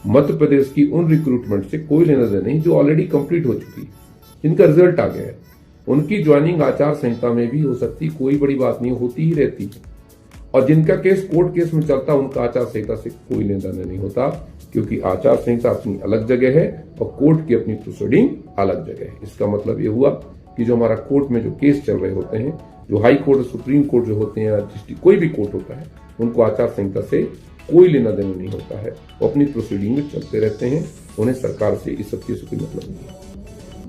मध्य प्रदेश की उन रिक्रूटमेंट से कोई लेना देना नहीं जो ऑलरेडी कंप्लीट हो चुकी है, जिनका रिजल्ट आ गया है। उनकी ज्वाइनिंग आचार संहिता में भी हो सकती, कोई बड़ी बात नहीं, होती ही रहती है। और जिनका केस कोर्ट केस में चलता है उनका आचार संहिता से कोई लेना देना नहीं होता, क्योंकि आचार संहिता अपनी अलग जगह है और कोर्ट की अपनी प्रोसीडिंग अलग जगह है। इसका मतलब ये हुआ कि जो हमारा कोर्ट में जो केस चल रहे होते हैं, जो हाई कोर्ट सुप्रीम कोर्ट जो होते हैं, डिस्ट्रिक्ट कोई भी कोर्ट होता है, उनको आचार संहिता से कोई लेना देना नहीं होता है। वो अपनी प्रोसीडिंग में चलते रहते हैं, उन्हें सरकार से इस सब चीज से कोई मतलब नहीं है।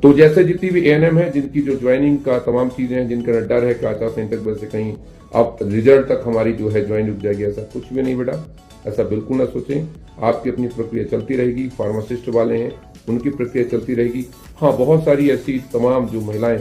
तो जैसे जितनी भी एएनएम है, जिनकी जो ज्वाइनिंग का तमाम चीजें हैं, जिनका डर है कि आचार संहिता की वजह से कहीं अब रिजल्ट तक हमारी जो है ज्वाइन रुक जाएगी, ऐसा कुछ भी नहीं बेटा, ऐसा बिल्कुल ना सोचें। आपकी अपनी प्रक्रिया चलती रहेगी। फार्मासिस्ट वाले हैं, उनकी प्रक्रिया चलती रहेगी। हाँ, बहुत सारी ऐसी तमाम जो महिलाएं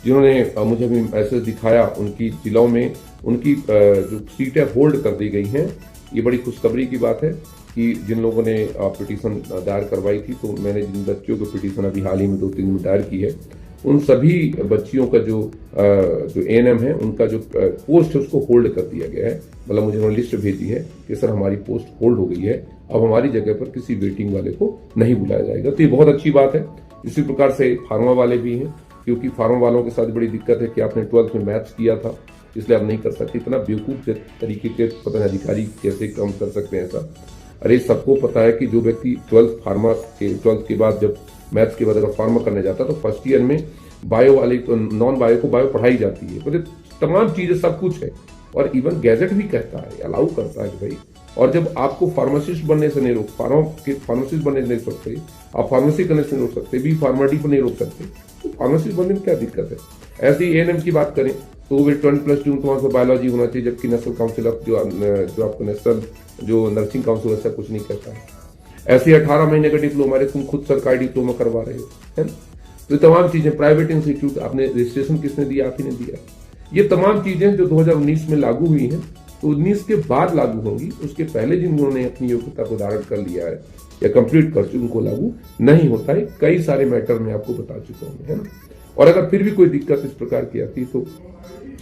जिन्होंने मुझे भी मैसेज दिखाया, उनकी जिलों में उनकी जो सीटें होल्ड कर दी गई हैं। ये बड़ी खुशखबरी की बात है कि जिन लोगों ने पिटीशन दायर करवाई थी, तो मैंने जिन बच्चियों को पिटीशन अभी हाल ही में 2-3 दिन में दायर की है, उन सभी बच्चियों का जो एएनएम है, उनका जो पोस्ट है उसको होल्ड कर दिया गया है। मतलब मुझे उन्होंने लिस्ट भेजी है कि सर हमारी पोस्ट होल्ड हो गई है, अब हमारी जगह पर किसी वेटिंग वाले को नहीं बुलाया जाएगा। तो ये बहुत अच्छी बात है। इसी प्रकार से फार्मा वाले भी हैं, क्योंकि फार्मा वालों के साथ बड़ी दिक्कत है कि आपने 12th में मैथ्स किया था, इसलिए आप नहीं कर सकते। इतना बेवकूफ तरीके के पता नहीं अधिकारी कैसे काम कर सकते हैं ऐसा। अरे सबको पता है कि जो व्यक्ति 12th के बाद जब मैथ्स के बाद अगर फार्मा करने जाता है तो फर्स्ट ईयर में बायो वाले नॉन बायो को बायो पढ़ाई जाती है, मतलब तमाम चीजें सब कुछ है। और इवन गैजेट भी कहता है, अलाउ करता है कि भाई। और जब आपको फार्मासिस्ट बनने से नहीं रोक, फार्मासिस्ट बनने से नहीं रोक सकते, आप फार्मेसी करने से नहीं रोक सकते, बी फार्मेडी पर नहीं रोक सकते, तो फार्मासिस्ट बनने में क्या दिक्कत है। ऐसे ही एएनएम की बात करें तो वे 20+2 तो वहां पर बायोलॉजी होना चाहिए, जबकि नेशनल काउंसिल ऑफ जो आपको नेशनल जो नर्सिंग काउंसिल ऐसा कुछ नहीं कहता है। ऐसे 18 महीने का डिप्लोमा है, तुम खुद सरकारी डिप्लोमा करवा रहे हो, है ना। तो तमाम चीजें, प्राइवेट इंस्टीट्यूट, आपने रजिस्ट्रेशन किसने दिया, आप ही ने दिया। ये तमाम चीजें जो 2019 में लागू हुई हैं, तो 19 के बाद लागू होंगी। उसके पहले जिन्होंने अपनी योग्यता को धारण कर लिया है या कंप्लीट कर चुके, उनको लागू नहीं होता है। कई सारे मैटर में आपको बता चुका हूं, है ना। और अगर फिर भी कोई दिक्कत इस प्रकार की आती तो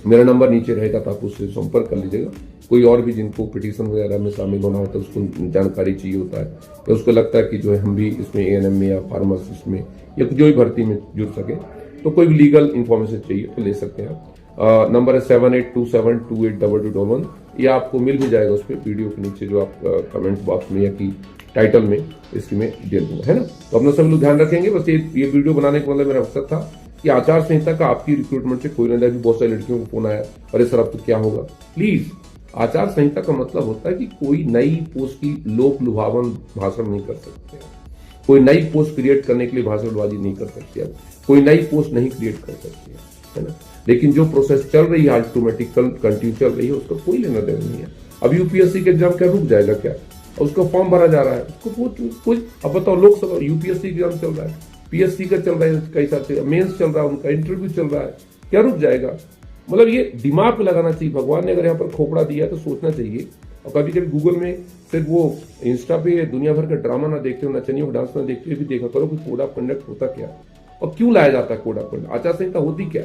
मेरा नंबर नीचे रहेगा, तो आप उससे संपर्क कर लीजिएगा। कोई और भी जिनको पिटीशन वगैरह में शामिल होना होता है, उसको जानकारी चाहिए होता है, या उसको लगता है कि जो है हम भी इसमें एएनएम में या फार्मासिस्ट में या जो भी भर्ती में जुड़ सके, तो कोई भी लीगल इन्फॉर्मेशन चाहिए तो ले सकते हैं आप। नंबर है 7827282211। ये आपको मिल भी जाएगा उस पर, वीडियो के नीचे जो आप कमेंट बॉक्स में या कि टाइटल में इसकी में दे दूंगा, है ना। तो अपना सब लोग ध्यान रखेंगे। बस ये वीडियो बनाने का मतलब मेरा मकसद था कि आचार संहिता का आपकी रिक्रूटमेंट से कोई ना, भी बहुत सारी लड़कियों को फोन आया, अरे सर अब तो क्या होगा। प्लीज, आचार संहिता का मतलब होता है कि कोई नई पोस्ट की लोक लुभावन भाषण नहीं कर सकते, कोई नई पोस्ट क्रिएट करने के लिए भाषणबाजी नहीं कर सकते, कोई नई पोस्ट नहीं क्रिएट कर सकते, है ना। लेकिन जो प्रोसेस चल रही है ऑटोमेटिकल कंटिन्यू चल रही है, उसका कोई लेना देना नहीं है। अब यूपीएससी के एग्जाम क्या रुक जाएगा क्या, उसका फॉर्म भरा जा रहा है, उसको कुछ अब बताओ। लोकसभा यूपीएससी एग्जाम चल रहा है, पीएससी का चल रहा है, कई सारे मेंस चल रहा है, उनका इंटरव्यू चल रहा है, क्या रुक जाएगा। मतलब ये दिमाग पे लगाना चाहिए। भगवान ने अगर यहाँ पर खोपड़ा दिया तो सोचना चाहिए। और कभी कभी गूगल में सिर्फ वो इंस्टा पे दुनिया भर का ड्रामा ना देखते हो, नचनियों का डांस ना देखते हुए भी देखा करो कि कोड ऑफ कंडक्ट होता क्या और क्यों लाया जाता है कोड ऑफ कंडक्ट, आचार संहिता होती क्या।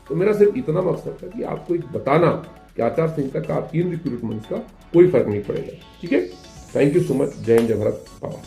तो मेरा सिर्फ इतना मकसद था कि आपको एक बताना कि आचार संहिता का आपकी इन रिक्रूटमेंट का कोई फर्क नहीं पड़ेगा। ठीक है, थैंक यू सो मच। जय हिंद, जय भारत, बाबा।